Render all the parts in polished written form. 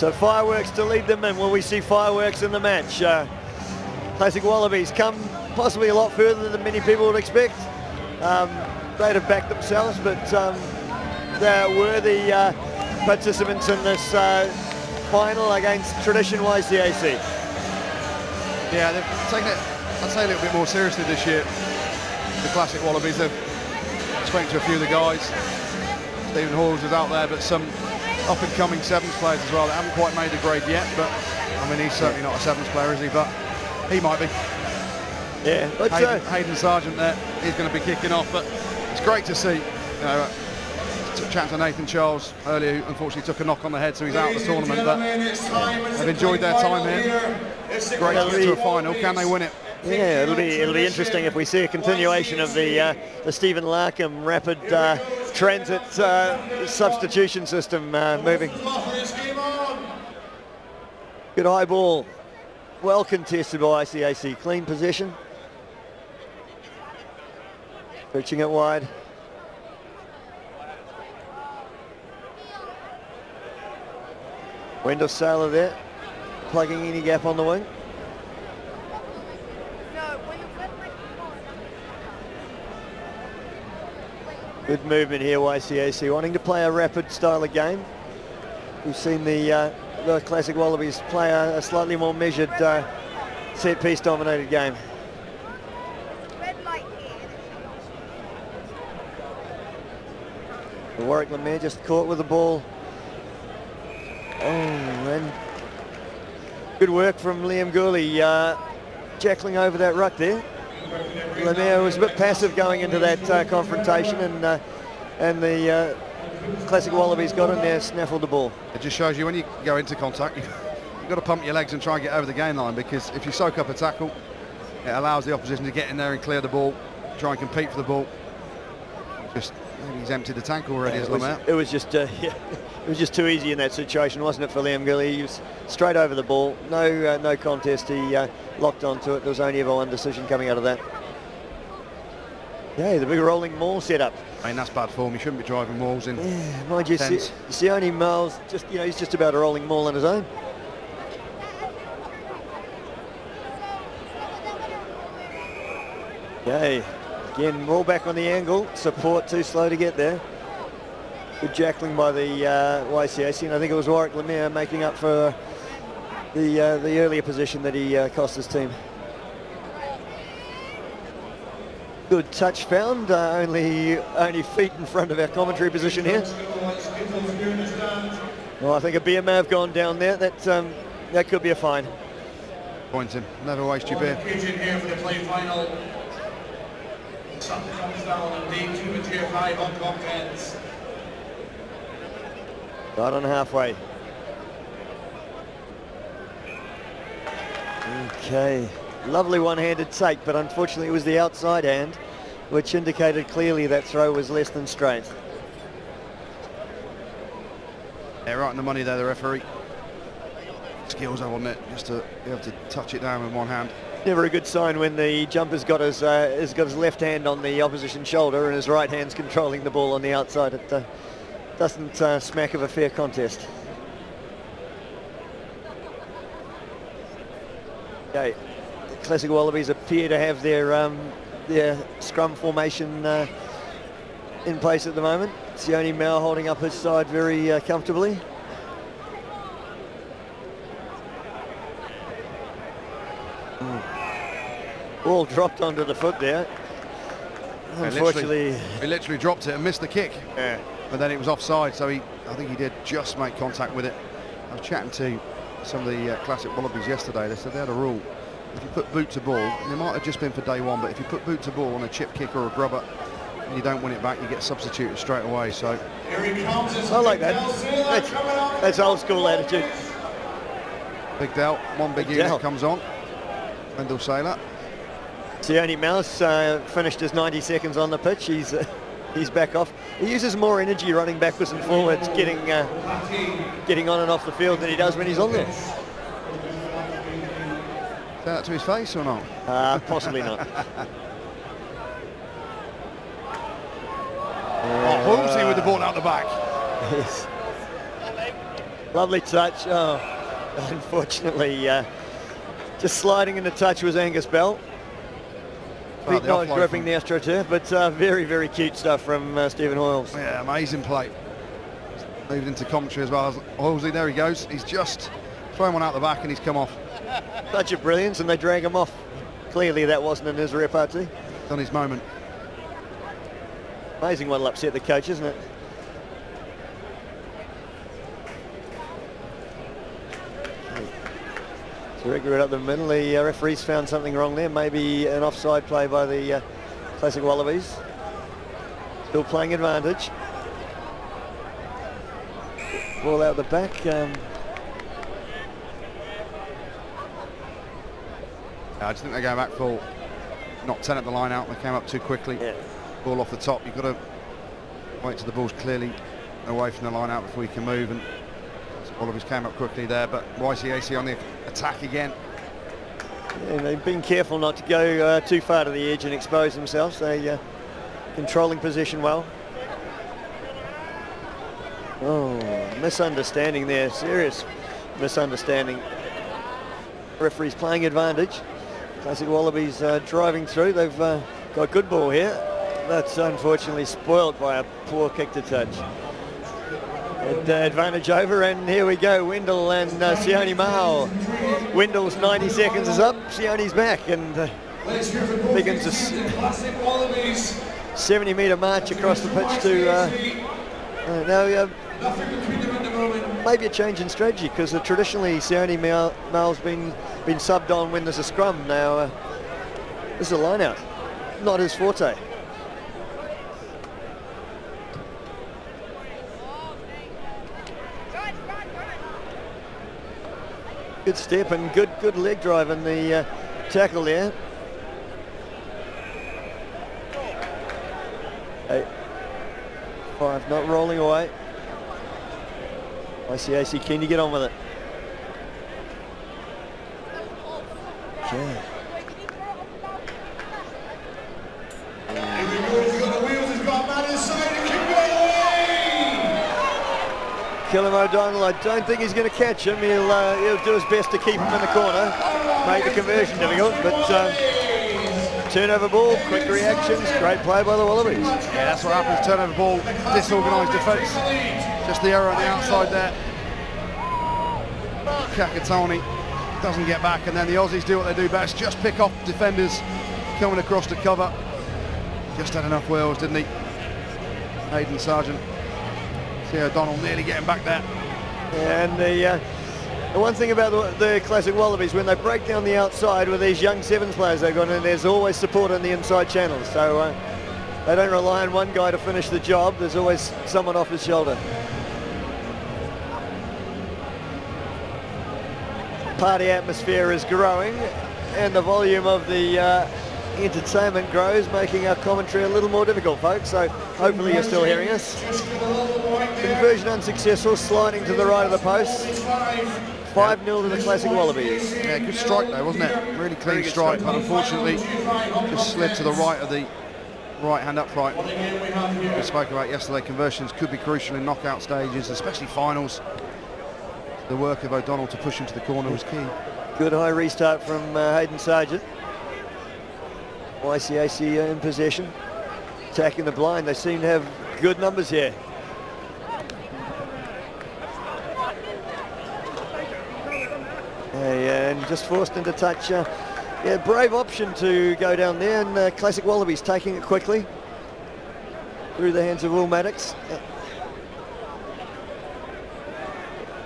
So fireworks to lead them, and will we see fireworks in the match? Classic Wallabies come possibly a lot further than many people would expect. They'd have backed themselves, but they're worthy participants in this final against Tradition YCAC. Yeah, they've taken it, I'd say, a little bit more seriously this year. The Classic Wallabies, they've spoken to a few of the guys. Stephen Halls is out there, but some up-and-coming sevens players as well that haven't quite made the grade yet, but I mean, he's certainly not a sevens player, is he? But he might be. Yeah, but Hayden Sargent there, he's going to be kicking off, but it's great to see. You know, chat to Nathan Charles earlier, who unfortunately took a knock on the head, so he's out of the tournament, but they've enjoyed their time here. Great to get to a final. Can they win it? Yeah, it'll be interesting if we see a continuation of the Stephen Larkham rapid transit substitution system moving. Good high ball, well contested by YCAC. Clean possession, pitching it wide. Wendell Saylor there, plugging any gap on the wing. Good movement here, YCAC, wanting to play a rapid style of game. We've seen the Classic Wallabies play a slightly more measured set-piece dominated game. Warwick Lemaire just caught with the ball. Oh, and good work from Liam Gourley, jackling over that ruck there. Lemaire was a bit passive going into that confrontation, and the Classic Wallabies got in there, snaffled the ball. It just shows you when you go into contact, you've got to pump your legs and try and get over the game line, because if you soak up a tackle, it allows the opposition to get in there and clear the ball, try and compete for the ball. Just maybe he's emptied the tank already, as Lemaire. It was just yeah, it was just too easy in that situation, wasn't it, for Liam Gourley? He was straight over the ball, no contest. He locked onto it. There was only ever one decision coming out of that. Yeah, the big rolling maul setup. I mean, that's bad form. He shouldn't be driving mauls in. Yeah, mind you, Sione Miles, just he's just about a rolling maul on his own. Okay, again, maul back on the angle. Support too slow to get there. Good jackling by the YCAC, and I think it was Warwick Lemaire making up for the earlier position that he cost his team. Good touch found, only feet in front of our commentary position here. Well, I think a beer may have gone down there. That could be a fine. Point him. Never waste your beer. Here for the play final. Something comes down on day 2 of GFI Hong Kong 10s. Right on halfway. Okay. Lovely one-handed take, but unfortunately it was the outside hand, which indicated clearly that throw was less than straight. Yeah, right in the money there, the referee. Skills on it, just to be able to touch it down with one hand. Never a good sign when the jumper's got his left hand on the opposition shoulder and his right hand's controlling the ball on the outside. It doesn't smack of a fair contest. Okay. Classic Wallabies appear to have their scrum formation in place at the moment. Sione Mao holding up his side very comfortably. Ball dropped onto the foot there. Unfortunately, he literally dropped it and missed the kick. Yeah. But then it was offside, so I think he did just make contact with it. I was chatting to some of the Classic Wallabies yesterday. They said they had a rule. If you put boot to ball, and it might have just been for day one, but if you put boot to ball on a chip kick or a grubber and you don't win it back, you get substituted straight away. So I like that. That's old school attitude. Big Del, one big unit comes on. Wendell Saylor. Sione Mouse finished his 90 seconds on the pitch. He's back off. He uses more energy running backwards and forwards, getting on and off the field than he does when he's on there. Say that to his face or not? Possibly not. Halsey with the ball out the back. Yes. Lovely touch. Oh, unfortunately, just sliding in the touch was Angus Bell. Big nose gripping the AstroTurf, but very, very cute stuff from Stephen Hoyles. Yeah, amazing play. Moved into commentary as well as Hoylesley. There he goes. He's just thrown one out the back and he's come off. Touch of brilliance, and they drag him off. Clearly that wasn't in his repartee. Done his moment. Amazing what'll upset the coach, isn't it? Surrega up the middle. The referees found something wrong there. Maybe an offside play by the Classic Wallabies. Still playing advantage. Ball out the back. I just think they're going back full. Not 10 at the line out. They came up too quickly. Yeah. Ball off the top. You've got to wait till the ball's clearly away from the line out before you can move. And Wallabies came up quickly there, but YCAC on the attack again. Yeah, they've been careful not to go too far to the edge and expose themselves. They controlling possession well. Oh, misunderstanding there, serious misunderstanding. Referees playing advantage. Classic Wallabies driving through. They've got good ball here. That's unfortunately spoiled by a poor kick to touch. Advantage over, and here we go, Wendell and Sione Mao. Wendell's 90 seconds is up, Sione's back, and begins a 70-metre march across the pitch to now maybe a change in strategy, because traditionally Sione Mao's been subbed on when there's a scrum. Now this is a line out, not his forte. Good step and good leg drive in the tackle there. 8-5, not rolling away. YCAC keen to get on with it. Okay. Killam O'Donnell, I don't think he's going to catch him. He'll do his best to keep him in the corner. Make the conversion difficult, but turnover ball, quick reactions, great play by the Wallabies. Yeah, that's what happens, turnover ball, disorganised defence. Just the error on the outside there. Kakatani doesn't get back, and then the Aussies do what they do best, just pick off defenders coming across to cover. Just had enough wheels, didn't he? Hayden Sargent. See O'Donnell nearly getting back there. And the one thing about the Classic Wallabies, when they break down the outside with these young sevens players they've got in, there's always support on the inside channels. So they don't rely on one guy to finish the job. There's always someone off his shoulder. Party atmosphere is growing, and the volume of the entertainment grows, making our commentary a little more difficult, folks. So hopefully you're still hearing us. Conversion unsuccessful, sliding to the right of the post. 5-0 to the Classic Wallabies. Yeah, good strike though, wasn't it? Really clean strike, but unfortunately just slid to the right of the right-hand upright. We spoke about yesterday, conversions could be crucial in knockout stages, especially finals. The work of O'Donnell to push him to the corner was key. Good high restart from Hayden Sargent. YCAC in possession, attacking the blind. They seem to have good numbers here. And just forced into touch. Yeah, brave option to go down there, and Classic Wallabies taking it quickly through the hands of Will Maddox.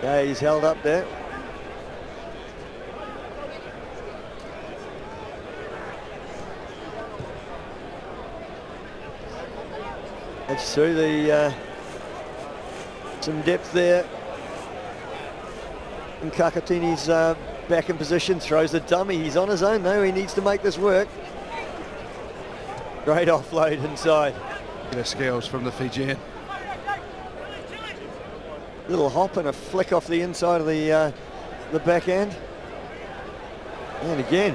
Yeah, he's held up there. That's through the some depth there. And Kakatini's back in position, throws the dummy. He's on his own though, he needs to make this work. Great offload inside. Good skills from the Fijian. Little hop and a flick off the inside of the backhand. And again.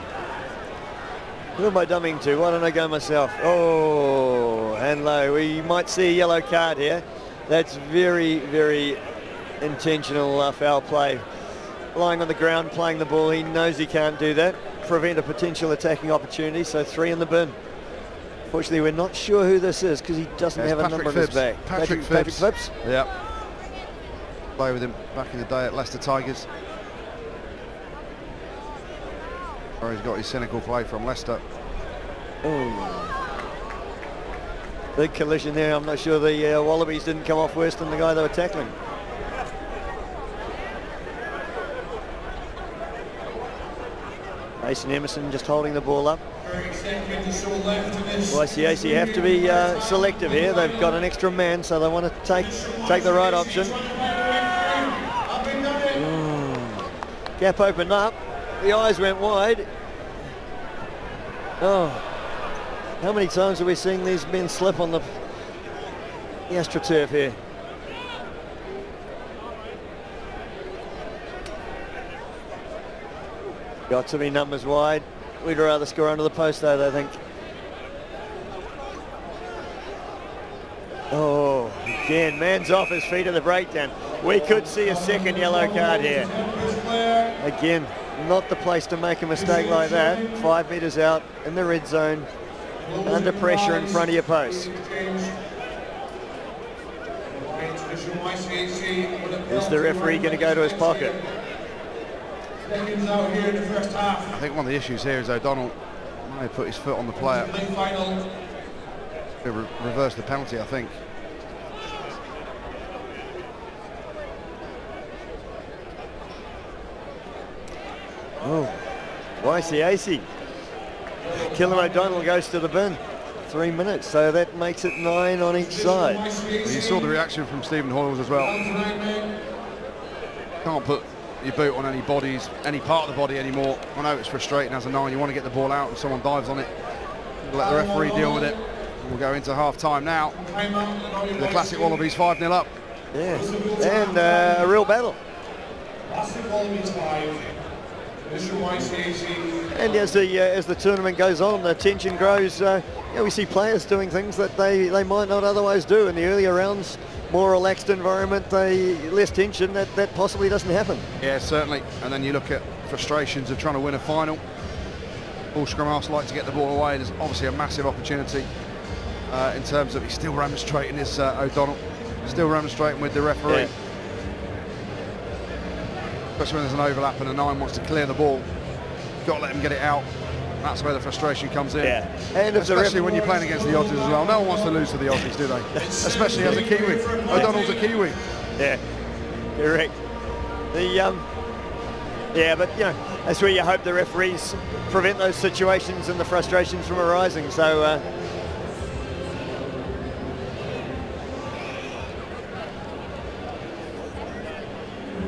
Who am I dummying to? Why don't I go myself? Oh, and low. We might see a yellow card here. That's very, very intentional foul play. Lying on the ground, playing the ball, he knows he can't do that. Prevent a potential attacking opportunity, so 3 in the bin. Fortunately, we're not sure who this is because he doesn't have a number on his back. Patrick Phipps? Yeah. Play with him back in the day at Leicester Tigers. Or he's got his cynical play from Leicester. Oh. Big collision there. I'm not sure the Wallabies didn't come off worse than the guy they were tackling. Mason Emerson just holding the ball up. YCAC have to be selective here. They've got an extra man, so they want to take the right option. Gap opened up. The eyes went wide. Oh, how many times have we seen these men slip on the AstroTurf here? Got to be numbers wide. We'd rather score under the post though, I think. Oh, again, man's off his feet at the breakdown. We could see a second yellow card here. Again, not the place to make a mistake like that. 5 metres out in the red zone, under pressure in front of your post. Is the referee going to go to his pocket? I think one of the issues here is O'Donnell may have put his foot on the player. He'll reverse the penalty, I think. Oh, YCAC. Killer O'Donnell goes to the bin. 3 minutes, so that makes it 9 on each side. Well, you saw the reaction from Stephen Hoyles as well. Can't put your boot on any part of the body anymore. I know it's frustrating as a 9. You want to get the ball out and someone dives on it. Let the referee deal with it. We'll go into half time now. The classic Wallabies 5-0 up. Yeah, and a real battle. And as the tournament goes on, the tension grows. We see players doing things that they might not otherwise do in the earlier rounds. More relaxed environment, less tension, that possibly doesn't happen. Yeah, certainly. And then you look at frustrations of trying to win a final. All scrum halves like to get the ball away. There's obviously a massive opportunity in terms of he's still remonstrating, this O'Donnell, still remonstrating with the referee. Yeah. Especially when there's an overlap and a 9 wants to clear the ball. You've got to let him get it out. That's where the frustration comes in. Yeah. And especially when you're playing against the Aussies as well. No one wants to lose to the Aussies, do they? Especially as a Kiwi. O'Donnell's a Kiwi. Yeah, correct. Yeah, but that's where you hope the referees prevent those situations and the frustrations from arising. So.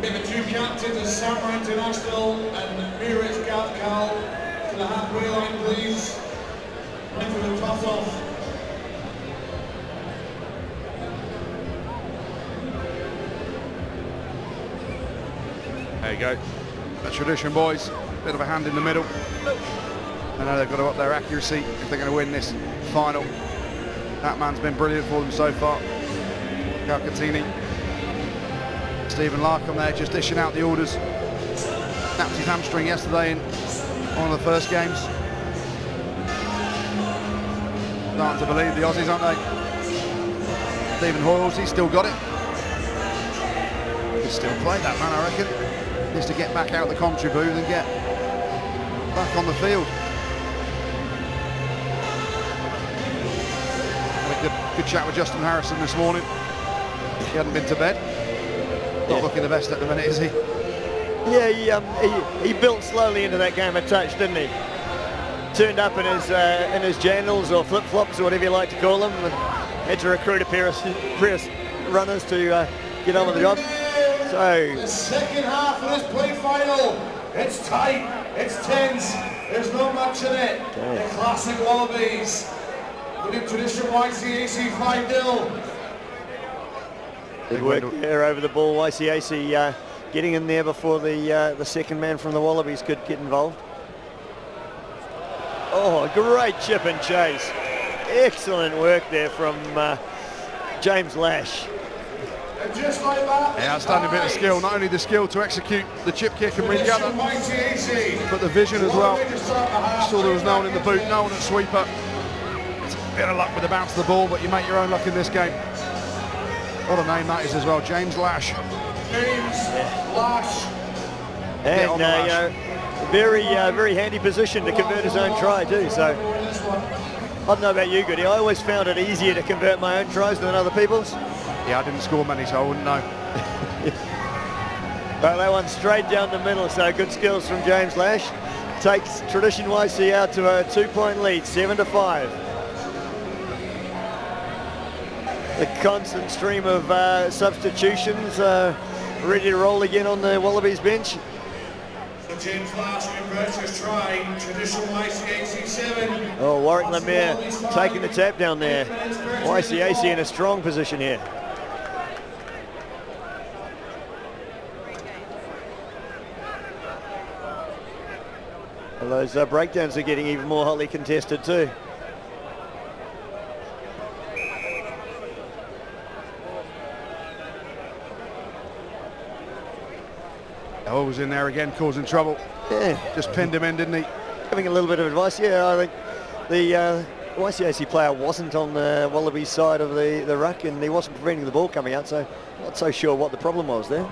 The two captains, Samurai International and Miraj Gavkal. To the halfway line, please. Ready for the toss-off. There you go. A tradition, boys. Bit of a hand in the middle. I know they've got to up their accuracy if they're going to win this final. That man's been brilliant for them so far. Calcatini. Stephen Larkham there just dishing out the orders. Snapped his hamstring yesterday in one of the first games. Starting to believe the Aussies, aren't they? Stephen Hoyles, he's still got it. He'll still play that man, I reckon. Just to get back out the commentary booth and get back on the field. Had a good chat with Justin Harrison this morning. He hadn't been to bed. Not looking the best at the minute, is he? Yeah, he built slowly into that game of touch, didn't he? Turned up in his jandals or flip-flops or whatever you like to call them, and had to recruit a pair of runners to get on with the job. So the second half of this play final, it's tight, it's tense, there's not much in it. The classic Wallabies with the traditional YCAC 5-0. Good work there over the ball. YCAC getting in there before the second man from the Wallabies could get involved. Oh, great chip and chase. Excellent work there from James Lash. And just like that, yeah, outstanding bit of skill. Not only the skill to execute the chip kick and regather, but the vision as well. Saw there was no one in the boot, no one at sweeper. It's a bit of luck with the bounce of the ball, but you make your own luck in this game. What a name that is as well, James Lash. James Lash. And you know, very handy position to convert his own try too. So I don't know about you, Goody. I always found it easier to convert my own tries than other people's. Yeah, I didn't score many, so I wouldn't know. But that one straight down the middle, so good skills from James Lash. Takes Tradition YC out to a 2-point lead, 7-5. The constant stream of substitutions ready to roll again on the Wallabies bench. So James Lash converts his try, Tradition YCAC 7. Oh, Warwick Lemaire taking the tap down there. YCAC in a strong position here. Well, those breakdowns are getting even more hotly contested too. Oh, was in there again, causing trouble. Yeah. Just pinned him in, didn't he? Giving a little bit of advice. Yeah, I think the YCAC player wasn't on the Wallabies side of the ruck, and he wasn't preventing the ball coming out, so not so sure what the problem was there.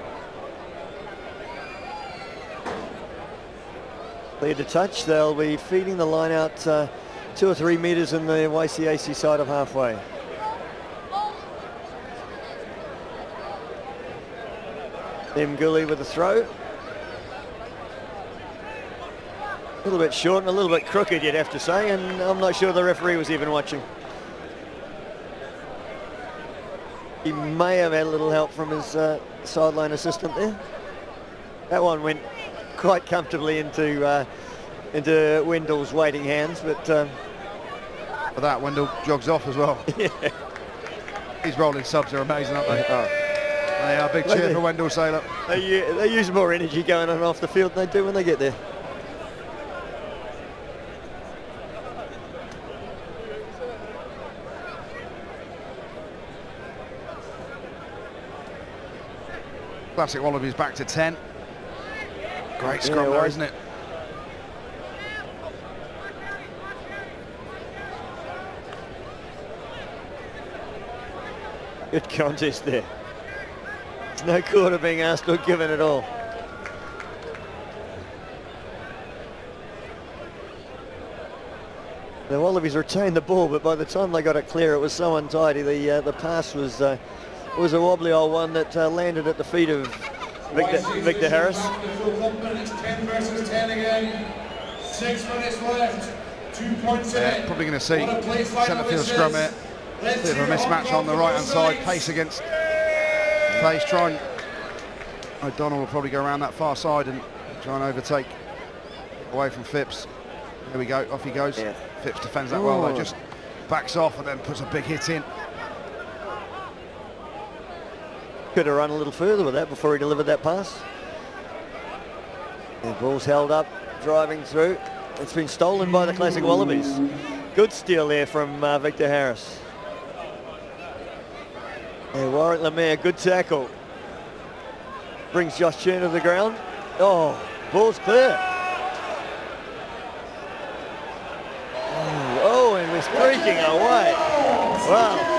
Clear to touch. They'll be feeding the line out 2 or 3 metres in the YCAC side of halfway. Gully with the throw. A little bit short and a little bit crooked, you'd have to say, and I'm not sure the referee was even watching. He may have had a little help from his sideline assistant there. That one went quite comfortably into Wendell's waiting hands, but for that, Wendell jogs off as well. Yeah. These rolling subs are amazing, aren't they? Oh. They are. Big cheer for Wendell Saylor. They use more energy going on and off the field than they do when they get there. Classic Wallabies back to 10. Great scrum there, isn't it? Good contest there. There's no quarter being asked or given at all. The Wallabies retained the ball, but by the time they got it clear, it was so untidy. The pass was a wobbly old one that landed at the feet of Victor Harris. It's 10 versus 10 again. 6 minutes left. 2 points in it. Probably going to see centre field scrum here. Bit of a mismatch on the right hand side. Pace against pace. O'Donnell will probably go around that far side and try and overtake away from Phipps. There we go. Off he goes. Yeah. Phipps defends that well though. Just backs off and then puts a big hit in. Could have run a little further with that before he delivered that pass. The ball's held up, driving through. It's been stolen by the Classic Wallabies. Good steal there from Victor Harris. And Warwick Lemaire, good tackle. Brings Josh Churn to the ground. Oh, ball's clear. Oh, and we're streaking away. Wow.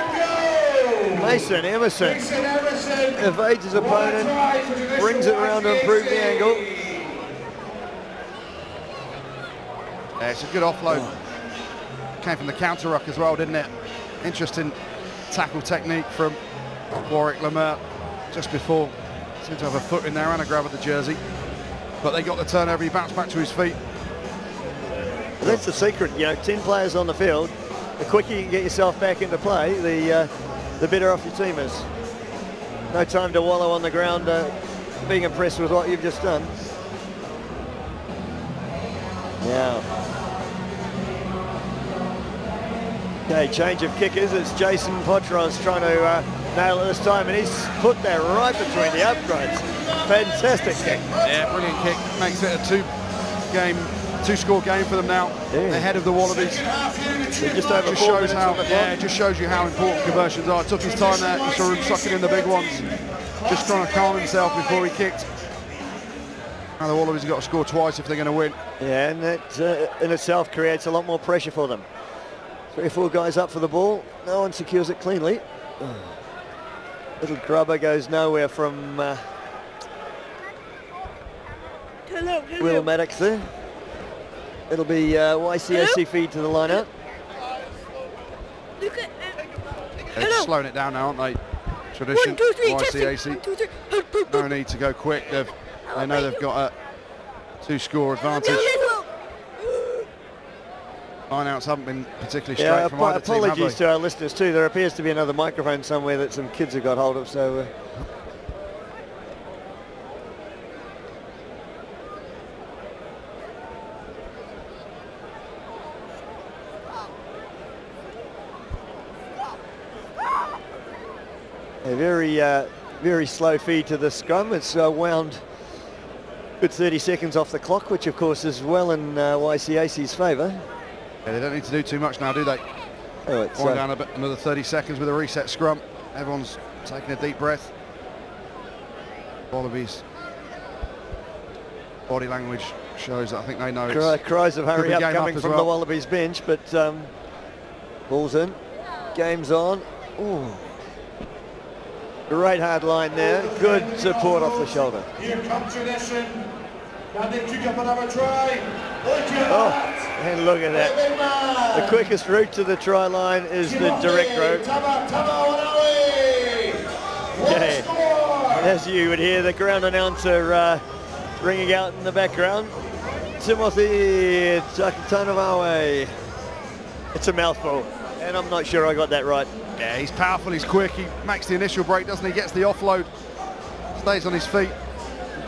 Mason Emerson evades his opponent, brings it around to improve the angle. Yeah, it's a good offload. Came from the counter ruck as well, didn't it? Interesting tackle technique from Warwick Lemaire just before. Seemed to have a foot in there and a grab at the jersey. But they got the turnover, he bounced back to his feet. That's the secret, 10 players on the field. The quicker you can get yourself back into play, the better off your team is. No time to wallow on the ground being impressed with what you've just done. Now. Okay, change of kickers. It's Jason Potros trying to nail it this time, and he's put that right between the upgrades. Fantastic kick. Yeah, brilliant kick. Makes it a 2-game 2-score game for them now. Yeah. Ahead of the Wallabies. Just over 4 minutes on the clock. Yeah, it just shows you how important conversions are. It took his time there. You saw him sucking in the big ones. Just trying to calm himself before he kicked. Now the Wallabies have got to score twice if they're going to win. Yeah, and that in itself creates a lot more pressure for them. 3 or 4 guys up for the ball. No one secures it cleanly. Little grubber goes nowhere from Will Maddox there. It'll be YCAC feed to the line-out. They're slowing it down now, aren't they? Tradition, 1, 2, 3, YCAC. 1, 2, 3. No need to go quick. They know they've got a 2-score advantage. Line-outs haven't been particularly straight from either team, have apologies they? to our listeners too. There appears to be another microphone somewhere that some kids have got hold of, so a very slow feed to the scrum. It's wound good 30 seconds off the clock, which of course is well in YCAC's favour. Yeah, they don't need to do too much now, do they? Oh, it's Wind down a bit, another 30 seconds with a reset scrum. Everyone's taking a deep breath. Wallabies body language shows that I think they know it's cries of hurry up coming as from well. the Wallabies bench, but ball's in, game's on. Ooh. Great hard line there, good support off the shoulder. Here comes tradition. Can they kick up another try? Look at that. And look at that. The quickest route to the try line is the direct route. Yeah. As you would hear the ground announcer ringing out in the background, Timothy Takatanovawe. It's a mouthful, and I'm not sure I got that right. Yeah, he's powerful, he's quick, he makes the initial break, doesn't he? Gets the offload, stays on his feet.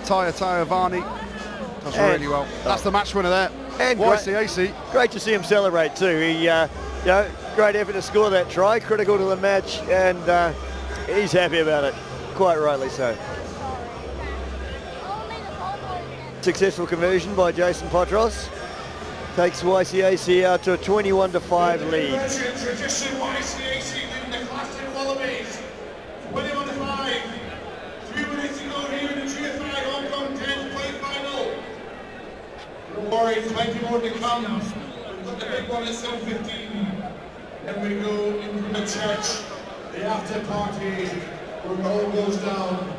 Taya Varney does really well. That's the match winner there. And YCAC. Great to see him celebrate too. He, great effort to score that try, critical to the match, and he's happy about it, quite rightly so. Successful conversion by Jason Potros. Takes YCAC out to a 21-5 lead. Tradition YCAC leading the classic Wallabies. 21-5. 3 minutes to go here in the GFI Hong Kong 10s play final. Don't worry, 20 more to come. We've got the big one at 7:15. Then we go into the church, the after party, where it all goes down.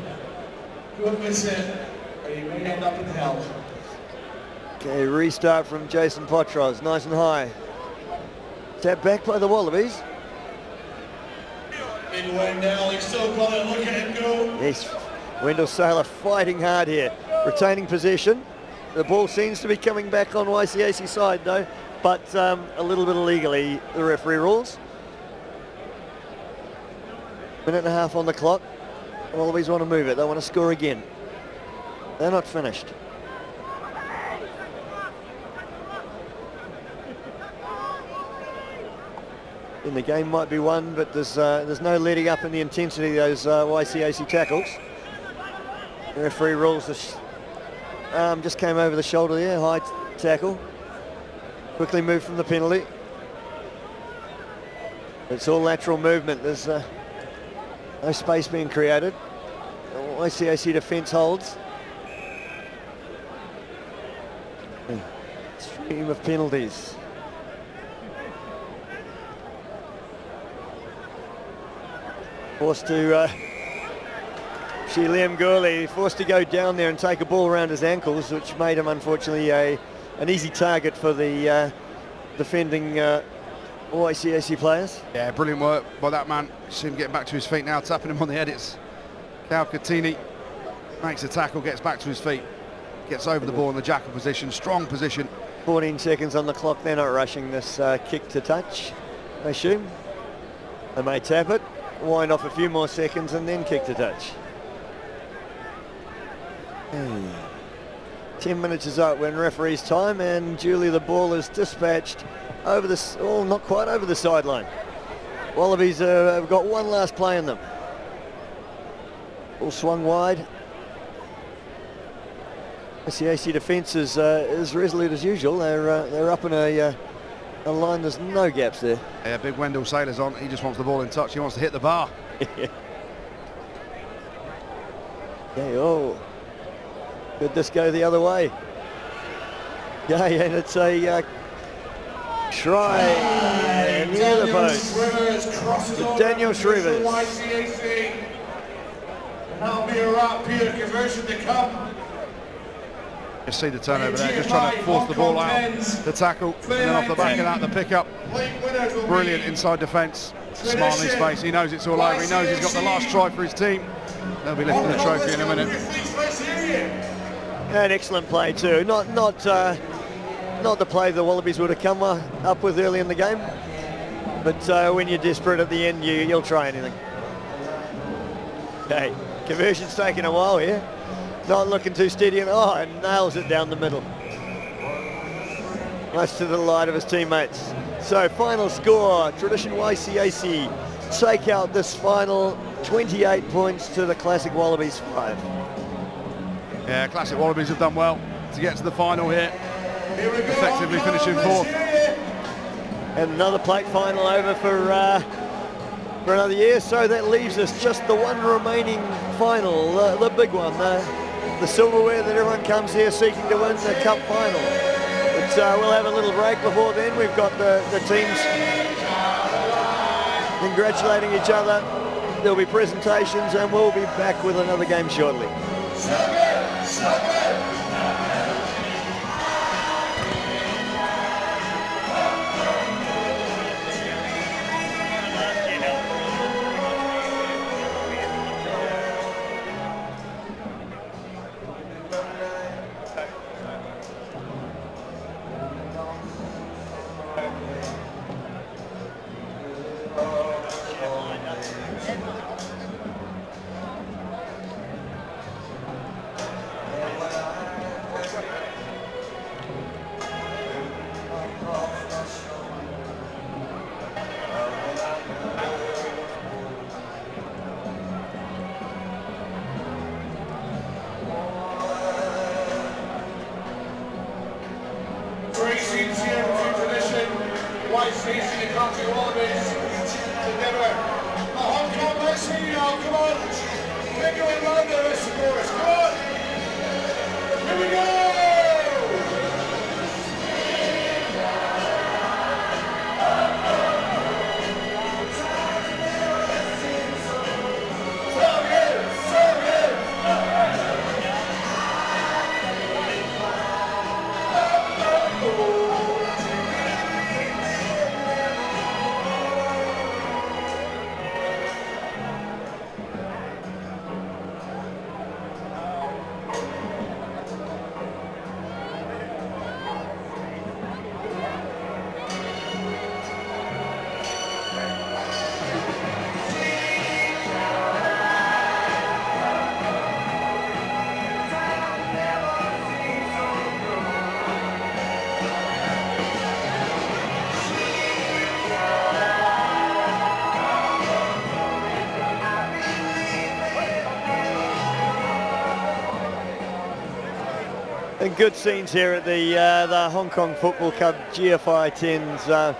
Don't miss it, or you may end up in hell. Okay, restart from Jason Potros, nice and high. Tap back by the Wallabies. In Wendell, he's still got it, look at him go. Yes, Wendell Saylor fighting hard here, retaining possession. The ball seems to be coming back on YCAC side though, but a little bit illegally, the referee rules. Minute and a half on the clock. The Wallabies want to move it, they want to score again. They're not finished. And the game might be won, but there's no letting up in the intensity of those YCAC tackles. The referee rules this. Just came over the shoulder there, high tackle. Quickly moved from the penalty. It's all lateral movement. There's no space being created. YCAC defence holds. Stream of penalties. Forced to Liam Gurley forced to go down there and take a ball around his ankles, which made him unfortunately an easy target for the defending YCAC players. Yeah, brilliant work by that man. See him getting back to his feet now, tapping him on the head. It's Calcatini, makes a tackle, gets back to his feet, gets over the ball in the jackal position, strong position. 14 seconds on the clock, they're not rushing this kick to touch, I assume. They may tap it, wind off a few more seconds and then kick to touch. 10 minutes is up when referee's time, and Julie, the ball is dispatched over the, not quite over the sideline. Wallabies have got one last play in them. Ball swung wide. YCAC defence is resolute as usual. They're up in a line. There's no gaps there. Yeah, big Wendell Sailor's on. He just wants the ball in touch. He wants to hit the bar. Yeah. Oh, could this go the other way? Yeah, and it's a try near the post. Daniel Shrivers. And that'll be a wrap here. Conversion to come. Just see the turnover there, just trying to force the ball out, the tackle, and then off the back of that, the pickup. Brilliant inside defence. Smile on his face, he knows it's all over, he knows he's got the last try for his team. They'll be lifting the trophy in a minute. An excellent play too. Not the play the Wallabies would have come up with early in the game, but when you're desperate at the end, you'll try anything. Okay, conversion's taking a while here. Not looking too steady, and nails it down the middle. Much to the delight of his teammates. So final score, Tradition YCAC take out this final 28 points to the Classic Wallabies 5. Yeah, Classic Wallabies have done well to get to the final here, effectively finishing fourth. And another plate final over for another year, so that leaves us just the one remaining final, the big one, the silverware that everyone comes here seeking to win, the cup final. But we'll have a little break before then. We've got the teams congratulating each other. There'll be presentations, and we'll be back with another game shortly. YCAC and Country Wallabies together. The Hong Kong, let's see you now, come on. Take it in line, the rest of us, come on. Here we go. And good scenes here at the Hong Kong Football Club GFI 10s.